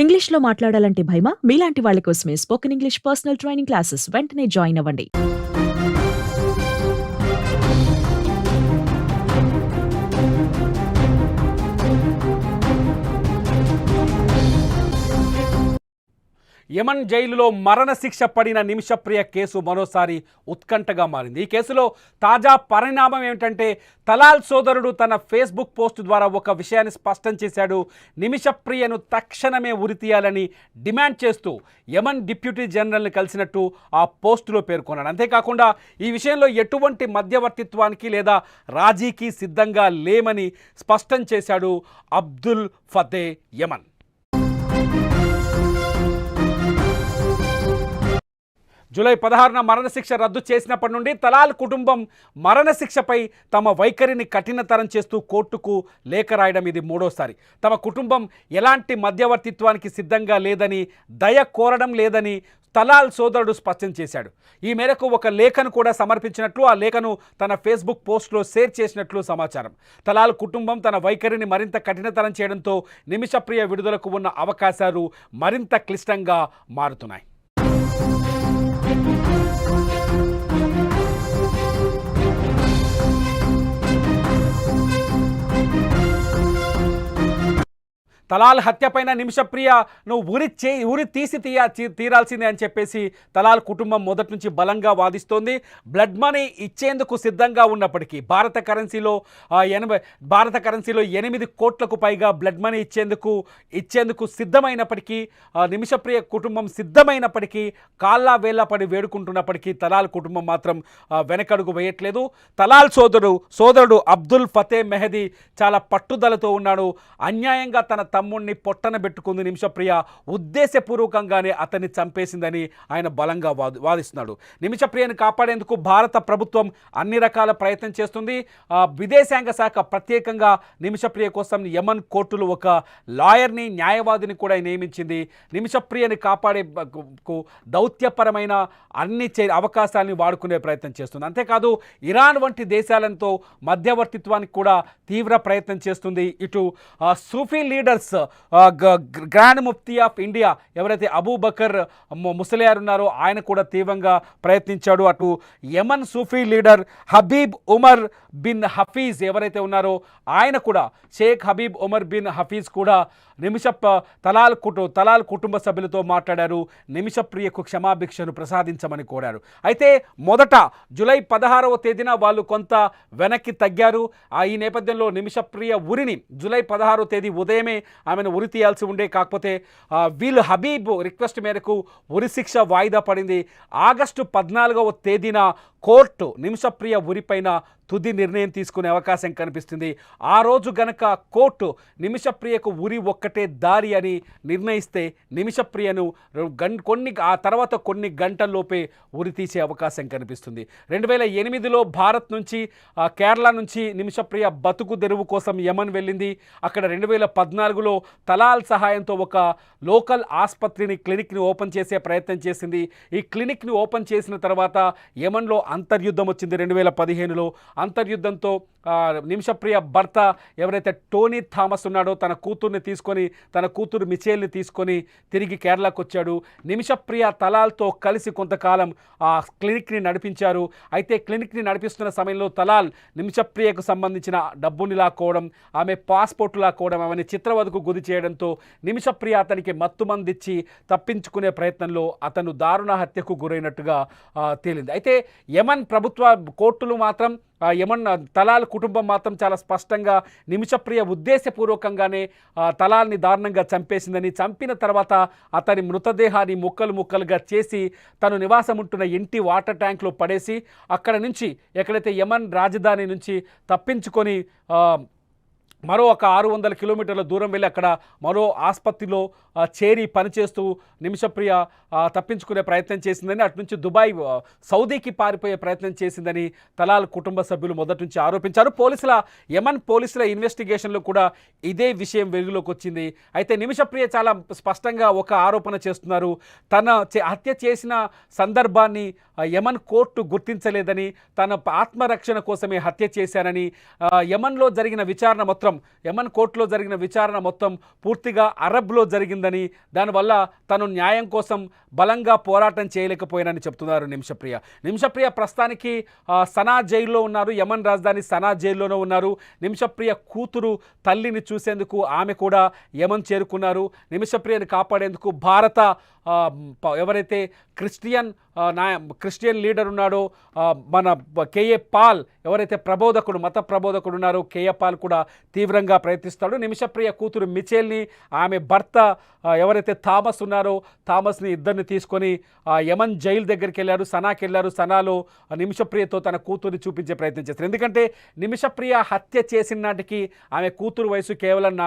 ఇంగ్లీష్‌లో మాట్లాడాలంటే భయమా? మీలాంటి వాళ్ళ కోసమే spoken English personal training classes వెంటనే జాయిన్ అవ్వండి. యమన్ జైలులో మరణశిక్ష పడిన నిమిషప్రియ కేసు మరోసారి ఉత్కంఠగా మారింది. ఈ కేసులో తాజా పరిణామం ఏమిటంటే తలాల్ సోదరుడు తన ఫేస్బుక్ పోస్ట్ ద్వారా ఒక విషయాన్ని స్పష్టం చేశాడు. నిమిషప్రియను తక్షణమే ఉరితీయాలని డిమాండ్ చేస్తూ యమన్ డిప్యూటీ జనరల్ని కలిసినట్టు ఆ పోస్టులో పేర్కొన్నాడు. అంతేకాకుండా ఈ విషయంలో ఎటువంటి మధ్యవర్తిత్వానికి లేదా రాజీకి సిద్ధంగా లేమని స్పష్టం చేశాడు అబ్దుల్ ఫతే యమన్. జూలై 16న మరణశిక్ష రద్దు చేసినప్పటి నుండి తలాల్ కుటుంబం మరణశిక్షపై తమ వైఖరిని కఠినతరం చేస్తూ కోర్టుకు లేఖ రాయడం ఇది మూడోసారి. తమ కుటుంబం ఎలాంటి మధ్యవర్తిత్వానికి సిద్ధంగా లేదని, దయ కోరడం లేదని తలాల్ సోదరుడు స్పష్టం చేశాడు. ఈ మేరకు ఒక లేఖను కూడా సమర్పించినట్లు, ఆ లేఖను తన ఫేస్బుక్ పోస్ట్లో షేర్ చేసినట్లు సమాచారం. తలాల్ కుటుంబం తన వైఖరిని మరింత కఠినతరం చేయడంతో నిమిషప్రియ విడుదలకు ఉన్న అవకాశాలు మరింత క్లిష్టంగా మారుతున్నాయి. తలాల్ హత్యపైన నిమిషప్రియను ఉరి తీరాల్సిందే అని చెప్పేసి తలాల్ కుటుంబం మొదటి నుంచి బలంగా వాదిస్తోంది. బ్లడ్ మనీ ఇచ్చేందుకు సిద్ధంగా ఉన్నప్పటికీ భారత కరెన్సీలో 8 కోట్లకు పైగా బ్లడ్ మనీ ఇచ్చేందుకు సిద్ధమైనప్పటికీ, నిమిషప్రియ కుటుంబం సిద్ధమైనప్పటికీ, కాళ్ళ వేళ్ళ పడి వేడుకుంటున్నప్పటికీ తలాల్ కుటుంబం మాత్రం వెనకడుగు వేయట్లేదు. తలాల్ సోదరుడు అబ్దుల్ ఫతే మెహదీ చాలా పట్టుదలతో ఉన్నాడు. అన్యాయంగా తన తమ్ముడిని పొట్టన పెట్టుకుంది నిమిషప్రియ, ఉద్దేశపూర్వకంగానే అతన్ని చంపేసిందని ఆయన బలంగా వాదిస్తున్నాడు. నిమిషప్రియను కాపాడేందుకు భారత ప్రభుత్వం అన్ని రకాల ప్రయత్నం చేస్తుంది. విదేశాంగ శాఖ ప్రత్యేకంగా నిమిషప్రియ కోసం యమన్ కోర్టులు ఒక లాయర్ని, న్యాయవాదిని కూడా నియమించింది. నిమిషప్రియని కాపాడే దౌత్యపరమైన అన్ని అవకాశాలని వాడుకునే ప్రయత్నం చేస్తుంది. అంతేకాదు ఇరాన్ వంటి దేశాలతో మధ్యవర్తిత్వానికి కూడా తీవ్ర ప్రయత్నం చేస్తుంది. ఇటు Sufi leaders, grand Mufti of India ఎవరైతే అబూబకర్ ముసలియార్ ఉన్నారో ఆయన కూడా తీవ్రంగా ప్రయత్నించాడు. అటు Yemen Sufi leader Habib Umar bin Hafiz ఎవరైతే ఉన్నారో ఆయన కూడా, Sheikh Habib Umar bin Hafiz కూడా తలాల్ కుటుంబ సభ్యులతో మాట్లాడారు. నిమిషప్రియకు క్షమాభిక్షను ప్రసాదించమని కోరారు. అయితే మొదట జూలై 16వ తేదీన వాళ్ళు కొంత వెనక్కి తగ్గారు. ఈ నేపథ్యంలో నిమిషప్రియ ఉరిని జూలై 16వ తేదీ ఉదయమే ఆమెను ఉరి తీయాల్సి ఉండే, కాకపోతే వీళ్ళు హబీబ్ రిక్వెస్ట్ మేరకు ఉరిశిక్ష వాయిదా పడింది. ఆగస్టు 14వ తేదీన కోర్టు నిమిషప్రియ ఉరిపైన తుది నిర్ణయం తీసుకునే అవకాశం కనిపిస్తుంది. ఆ రోజు గనక కోర్టు నిమిషప్రియకు ఉరి ఒక్కటే దారి అని నిర్ణయిస్తే నిమిషప్రియను కొన్ని గంటల్లోపే ఉరి తీసే అవకాశం కనిపిస్తుంది. 2008లో భారత్ నుంచి, కేరళ నుంచి నిమిషప్రియ బతుకు తెరువు కోసం యమన్ వెళ్ళింది. అక్కడ 2014లో తలాల్ సహాయంతో ఒక లోకల్ ఆసుపత్రిని, క్లినిక్ని ఓపెన్ చేసే ప్రయత్నం చేసింది. ఈ క్లినిక్ని ఓపెన్ చేసిన తర్వాత యమన్లో అంతర్యుద్ధం వచ్చింది 2015లో. అంతర్యుద్ధంతో నిమిషప్రియ భర్త ఎవరైతే టోనీ థామస్ ఉన్నాడో తన కూతురు మిచేల్ని తీసుకొని తిరిగి కేరళకు వచ్చాడు. నిమిషప్రియ తలాల్తో కలిసి కొంతకాలం ఆ క్లినిక్ని నడిపించారు. అయితే క్లినిక్ని నడిపిస్తున్న సమయంలో తలాల్ నిమిషప్రియకు సంబంధించిన డబ్బుని లాక్కోవడం, ఆమె పాస్పోర్ట్ లాక్కోవడం, ఆమెని చిత్రవధకు గురి చేయడంతో నిమిషప్రియ అతనికి మత్తుమందిచ్చి తప్పించుకునే ప్రయత్నంలో అతను దారుణ హత్యకు గురైనట్టుగా తేలింది. అయితే యమన్ ప్రభుత్వ కోర్టులు మాత్రం, యమన్ తలాల్ కుటుంబం మాత్రం చాలా స్పష్టంగా నిమిషప్రియ ఉద్దేశపూర్వకంగానే తలాల్ని దారుణంగా చంపేసిందని, చంపిన తర్వాత అతని మృతదేహాన్ని ముక్కలుగా చేసి తను నివాసం ఉంటున్న ఇంటి వాటర్ ట్యాంక్లో పడేసి అక్కడ నుంచి ఎక్కడైతే యమన్ రాజధాని నుంచి తప్పించుకొని మరో ఒక 600 కిలోమీటర్ల దూరం వెళ్ళి అక్కడ మరో ఆసుపత్రిలో చేరి పనిచేస్తూ నిమిషప్రియ తప్పించుకునే ప్రయత్నం చేసిందని, అటు నుంచి దుబాయ్, సౌదీకి పారిపోయే ప్రయత్నం చేసిందని తలాల్ కుటుంబ సభ్యులు మొదటి నుంచి ఆరోపించారు. యమన్ పోలీసుల ఇన్వెస్టిగేషన్లో కూడా ఇదే విషయం వెలుగులోకి వచ్చింది. అయితే నిమిషప్రియ చాలా స్పష్టంగా ఒక ఆరోపణ చేస్తున్నారు. తన హత్య చేసిన సందర్భాన్ని యమన్ కోర్టు గుర్తించలేదని, తన ఆత్మరక్షణ కోసమే హత్య చేశానని, యమన్లో జరిగిన విచారణ మొత్తం మొత్తం యమన్ కోర్టులో జరిగిన విచారణ మొత్తం పూర్తిగా అరబ్లో జరిగిందని, దానివల్ల తను న్యాయం కోసం బలంగా పోరాటం చేయలేకపోయానని చెప్తున్నారు నిమిషప్రియ. నిమిషప్రియ ప్రస్తుతానికి సనా జైల్లో ఉన్నారు. యమన్ రాజధాని సనా జైల్లోనే ఉన్నారు. నిమిషప్రియ కూతురు తల్లిని చూసేందుకు ఆమె కూడా యమన్ చేరుకున్నారు. నిమిషప్రియని కాపాడేందుకు భారత ఎవరైతే క్రిస్టియన్ లీడర్ ఉన్నాడో మన కేఏ పాల్, ఎవరైతే మత ప్రబోధకుడు ఉన్నారో కేఏ పాల్ కూడా తీవ్రంగా ప్రయత్నిస్తాడు. నిమిషప్రియ కూతురు మిచెల్ని, ఆమె భర్త ఎవరైతే థామస్ ఉన్నారో థామస్ని ఇద్దరిని తీసుకొని యమన్ జైలు దగ్గరికి వెళ్ళారు, సనాకి వెళ్ళారు. సనాలో నిమిషప్రియతో తన కూతుర్ని చూపించే ప్రయత్నం చేస్తారు. ఎందుకంటే నిమిషప్రియ హత్య చేసిన నాటికి ఆమె కూతురు వయసు కేవలం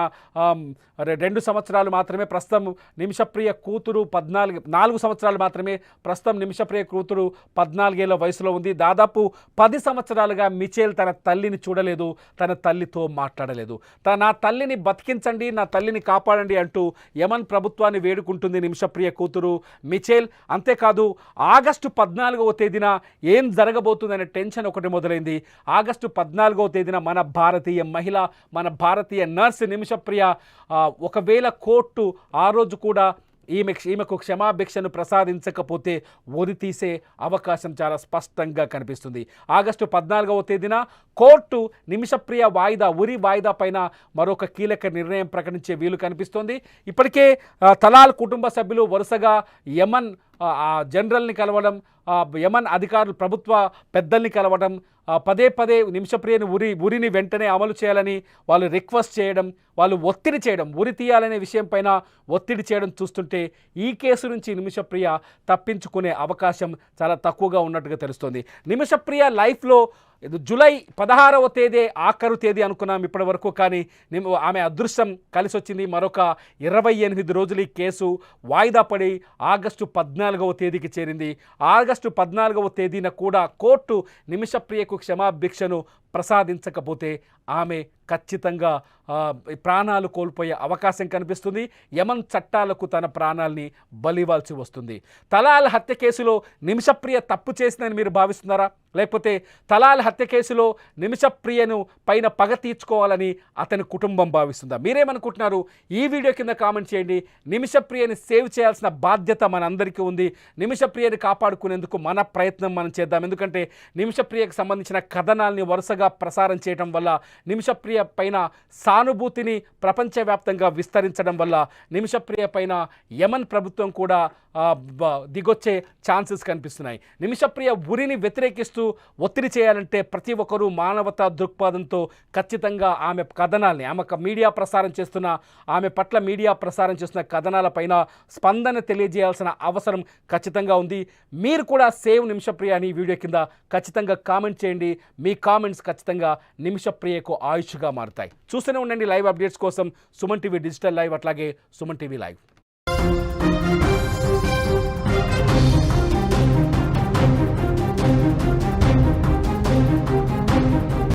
2 సంవత్సరాలు మాత్రమే. ప్రస్తుతం నిమిషప్రియ కూతురు 4 సంవత్సరాలు మాత్రమే. ప్రస్తుతం నిమిషప్రియ కూతురు 14 ఏళ్ల వయసులో ఉంది. దాదాపు 10 సంవత్సరాలుగా మిచెల్ తన తల్లిని చూడలేదు, తన తల్లితో మాట్లాడలేదు. నా తల్లిని బతికించండి, నా తల్లిని కాపాడండి అంటూ యమన్ ప్రభుత్వాన్ని వేడుకుంటుంది నిమిషప్రియ కూతురు మిచెల్. అంతేకాదు ఆగస్టు 14వ తేదీన ఏం జరగబోతుందనే టెన్షన్ ఒకటి మొదలైంది. ఆగస్టు 14వ తేదీన మన భారతీయ మహిళ, మన భారతీయ నర్స్ నిమిషప్రియ ఒకవేళ కోర్టు ఆ రోజు కూడా ఈమెకు క్షమాభిక్షను ప్రసాదించకపోతే ఉరి తీసే అవకాశం చాలా స్పష్టంగా కనిపిస్తుంది. ఆగస్టు 14వ తేదీన కోర్టు నిమిషప్రియ ఉరి వాయిదా పైన మరొక కీలక నిర్ణయం ప్రకటించే వీలు కనిపిస్తోంది. ఇప్పటికే తలాల్ కుటుంబ సభ్యులు వరుసగా యమన్ జనరల్ని కలవడం, యమన్ అధికారులు ప్రభుత్వ పెద్దల్ని కలవడం, పదే నిమిషప్రియని ఉరిని వెంటనే అమలు చేయాలని వాళ్ళు రిక్వెస్ట్ చేయడం, వాళ్ళు ఒత్తిడి చేయడం, ఉరి తీయాలనే విషయం పైన ఒత్తిడి చేయడం చూస్తుంటే ఈ కేసు నుంచి నిమిషప్రియ తప్పించుకునే అవకాశం చాలా తక్కువగా ఉన్నట్టుగా తెలుస్తోంది. నిమిషప్రియ లైఫ్లో జూలై 16వ తేదీ ఆఖరు తేదీ అనుకున్నాం ఇప్పటి వరకు, కానీ ఆమె అదృష్టం కలిసి వచ్చింది. మరొక 28 రోజులు ఈ కేసు వాయిదా పడి ఆగస్టు 14వ తేదీకి చేరింది. ఆగస్టు 14వ తేదీన కూడా కోర్టు నిమిషప్రియకు క్షమాభిక్షను ప్రసాదించకపోతే ఆమె ఖచ్చితంగా ప్రాణాలు కోల్పోయే అవకాశం కనిపిస్తుంది. యమన్ చట్టాలకు తన ప్రాణాల్ని బలివ్వాల్సి వస్తుంది. తలాల్ హత్య కేసులో నిమిషప్రియ తప్పు చేసిందని మీరు భావిస్తున్నారా? లేకపోతే తలాల్ హత్య కేసులో నిమిషప్రియను పైన పగ తీర్చుకోవాలని అతని కుటుంబం భావిస్తుందా? మీరేమనుకుంటున్నారు? ఈ వీడియో కింద కామెంట్ చేయండి. నిమిషప్రియని సేవ్ చేయాల్సిన బాధ్యత మనందరికీ ఉంది. నిమిషప్రియని కాపాడుకునేందుకు మన ప్రయత్నం మనం చేద్దాం. ఎందుకంటే నిమిషప్రియకు సంబంధించిన కథనాల్ని వరుసగా ప్రసారం చేయడం వల్ల, నిమిషప్రియ పైన సానుభూతిని ప్రపంచవ్యాప్తంగా విస్తరించడం వల్ల నిమిషప్రియ పైన యమన్ ప్రభుత్వం కూడా దిగొచ్చే ఛాన్సెస్ కనిపిస్తున్నాయి. నిమిషప్రియ ఉరిని వ్యతిరేకిస్తూ ఒత్తిడి చేయాలంటే ప్రతి ఒక్కరూ మానవతా దృక్పథంతో ఖచ్చితంగా ఆమె కథనాల్ని, ఆమె పట్ల మీడియా ప్రసారం చేస్తున్న కథనాలపైన స్పందన తెలియజేయాల్సిన అవసరం ఖచ్చితంగా ఉంది. మీరు కూడా సేవ్ నిమిషప్రియ అని వీడియో కింద ఖచ్చితంగా కామెంట్ చేయండి. మీ కామెంట్స్ ఖచ్చితంగా నిమిషప్రియకు ఆయుష్గా మారుతాయి. చూస్తూనే ఉండండి లైవ్ అప్డేట్స్ కోసం సుమన్ టీవీ డిజిటల్ లైవ్, అట్లాగే సుమన్ టీవీ లైవ్.